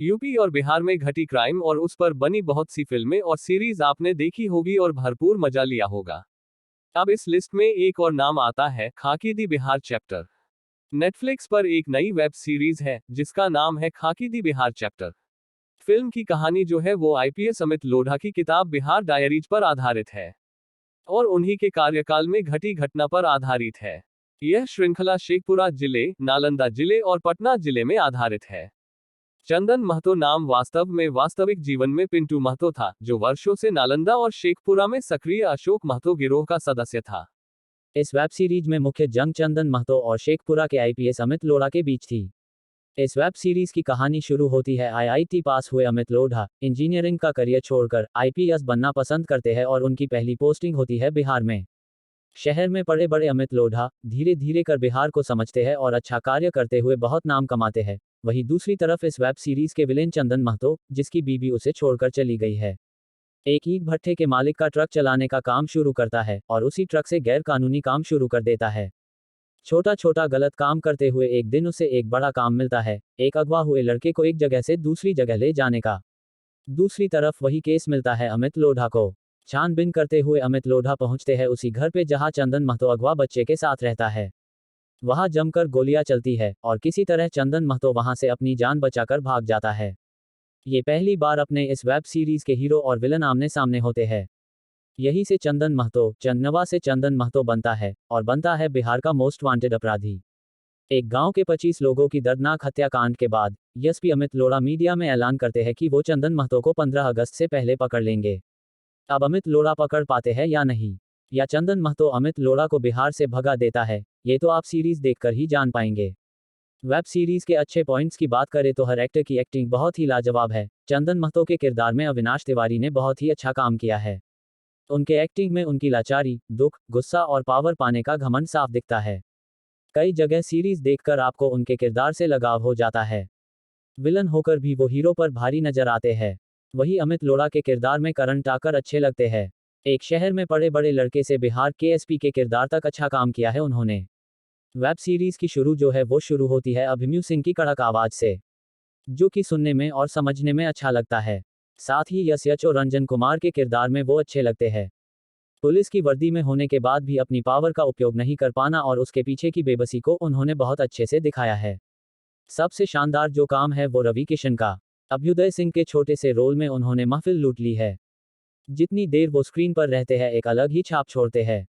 UP और बिहार में घटी क्राइम और उस पर बनी बहुत सी फिल्में और सीरीज आपने देखी होगी और भरपूर मजा लिया होगा। अब इस लिस्ट में एक और नाम आता है, खाकी दी बिहार चैप्टर। नेटफ्लिक्स पर एक नई वेब सीरीज है जिसका नाम है खाकी दी बिहार चैप्टर। फिल्म की कहानी जो है वो आईपीएस अमित लोढ़ा की किताब बिहार डायरीज पर आधारित है और उन्हीं के कार्यकाल में घटी घटना पर आधारित है। यह श्रृंखला शेखपुरा जिले, नालंदा जिले और पटना जिले में आधारित है। चंदन महतो नाम वास्तव में वास्तविक जीवन में पिंटू महतो था, जो वर्षों से नालंदा और शेखपुरा में सक्रिय अशोक महतो गिरोह का सदस्य था। इस वेब सीरीज में मुख्य जंग चंदन महतो और शेखपुरा के आईपीएस अमित लोढ़ा के बीच थी। इस वेब सीरीज की कहानी शुरू होती है, आईआईटी पास हुए अमित लोढ़ा इंजीनियरिंग का करियर छोड़कर आईपीएस बनना पसंद करते हैं और उनकी पहली पोस्टिंग होती है बिहार में। शहर में पड़े बड़े अमित लोढ़ा धीरे धीरे कर बिहार को समझते हैं और अच्छा कार्य करते हुए बहुत नाम कमाते हैं। वहीं दूसरी तरफ इस वेब सीरीज के विलेन चंदन महतो, जिसकी बीबी उसे छोड़कर चली गई है, एक ईंट भट्ठे के मालिक का ट्रक चलाने का काम शुरू करता है और उसी ट्रक से गैर कानूनी काम शुरू कर देता है। छोटा छोटा गलत काम करते हुए एक दिन उसे एक बड़ा काम मिलता है, एक अगवा हुए लड़के को एक जगह से दूसरी जगह ले जाने का। दूसरी तरफ वही केस मिलता है अमित लोढ़ा को। छानबीन करते हुए अमित लोढ़ा पहुंचते हैं उसी घर पे जहां चंदन महतो अगवा बच्चे के साथ रहता है। वहां जमकर गोलियां चलती है और किसी तरह चंदन महतो वहां से अपनी जान बचाकर भाग जाता है। ये पहली बार अपने इस वेब सीरीज के हीरो और विलन आमने सामने होते हैं। यही से चंदन महतो, चंदनवा से चंदन महतो बनता है और बनता है बिहार का मोस्ट वांटेड अपराधी। एक गांव के 25 लोगों की दर्दनाक हत्याकांड के बाद एसपी अमित लोढ़ा मीडिया में ऐलान करते हैं कि वो चंदन महतो को 15 अगस्त से पहले पकड़ लेंगे। अब अमित लोढ़ा पकड़ पाते हैं या नहीं, या चंदन महतो अमित लोढ़ा को बिहार से भगा देता है, ये तो आप सीरीज देखकर ही जान पाएंगे। वेब सीरीज के अच्छे पॉइंट्स की बात करें तो हर एक्टर की एक्टिंग बहुत ही लाजवाब है। चंदन महतो के किरदार में अविनाश तिवारी ने बहुत ही अच्छा काम किया है। उनके एक्टिंग में उनकी लाचारी, दुख, गुस्सा और पावर पाने का घमंड साफ दिखता है। कई जगह सीरीज देखकर आपको उनके किरदार से लगाव हो जाता है। विलन होकर भी वो हीरो पर भारी नजर आते हैं। वही अमित लोढ़ा के किरदार में करण टाकर अच्छे लगते हैं। एक शहर में पड़े बड़े लड़के से बिहार के एसपी के किरदार तक अच्छा काम किया है उन्होंने। वेब सीरीज की शुरू जो है वो शुरू होती है अभिमन्यु सिंह की कड़क आवाज से, जो कि सुनने में और समझने में अच्छा लगता है। साथ ही यश और रंजन कुमार के किरदार में वो अच्छे लगते हैं। पुलिस की वर्दी में होने के बाद भी अपनी पावर का उपयोग नहीं कर पाना और उसके पीछे की बेबसी को उन्होंने बहुत अच्छे से दिखाया है। सबसे शानदार जो काम है वो रवि किशन का। अभ्युदय सिंह के छोटे से रोल में उन्होंने महफिल लूट ली है। जितनी देर वो स्क्रीन पर रहते हैं एक अलग ही छाप छोड़ते हैं।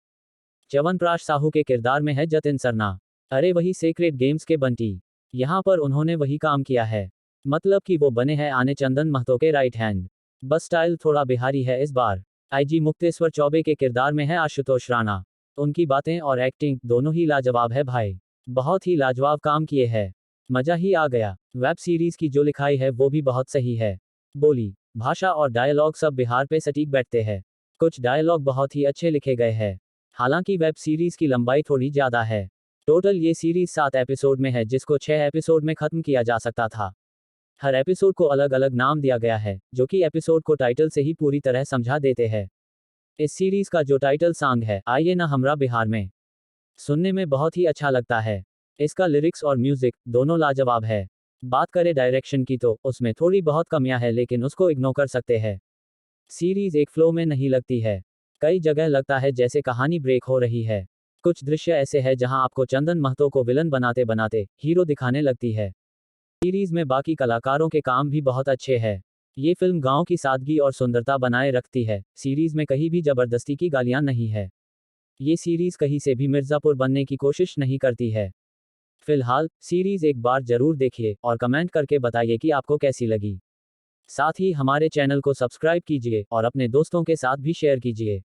च्यवनप्राश साहू के किरदार में है जतिन सरना। अरे वही सेक्रेट गेम्स के बंटी। यहाँ पर उन्होंने वही काम किया है, मतलब कि वो बने हैं आने चंदन महतो के राइट हैंड। बस स्टाइल थोड़ा बिहारी है इस बार। आईजी मुक्तेश्वर चौबे के किरदार में है आशुतोष राणा। उनकी बातें और एक्टिंग दोनों ही लाजवाब है भाई, बहुत ही लाजवाब काम किए हैं, मजा ही आ गया। वेब सीरीज की जो लिखाई है वो भी बहुत सही है। बोली, भाषा और डायलॉग सब बिहार पे सटीक बैठते हैं। कुछ डायलॉग बहुत ही अच्छे लिखे गए हैं। हालांकि वेब सीरीज की लंबाई थोड़ी ज्यादा है। टोटल ये सीरीज 7 एपिसोड में है, जिसको 6 एपिसोड में खत्म किया जा सकता था। हर एपिसोड को अलग अलग नाम दिया गया है, जो कि एपिसोड को टाइटल से ही पूरी तरह समझा देते हैं। इस सीरीज का जो टाइटल सॉन्ग है, आइए ना हमरा बिहार में, सुनने में बहुत ही अच्छा लगता है। इसका लिरिक्स और म्यूजिक दोनों लाजवाब है। बात करें डायरेक्शन की तो उसमें थोड़ी बहुत कमियां है, लेकिन उसको इग्नोर कर सकते हैं। सीरीज एक फ्लो में नहीं लगती है। कई जगह लगता है जैसे कहानी ब्रेक हो रही है। कुछ दृश्य ऐसे हैं जहां आपको चंदन महतो को विलन बनाते बनाते हीरो दिखाने लगती है। सीरीज में बाकी कलाकारों के काम भी बहुत अच्छे हैं। ये फिल्म गांव की सादगी और सुंदरता बनाए रखती है। सीरीज में कहीं भी जबरदस्ती की गालियां नहीं है। ये सीरीज कहीं से भी मिर्जापुर बनने की कोशिश नहीं करती है। फिलहाल सीरीज एक बार जरूर देखिए और कमेंट करके बताइए कि आपको कैसी लगी। साथ ही हमारे चैनल को सब्सक्राइब कीजिए और अपने दोस्तों के साथ भी शेयर कीजिए।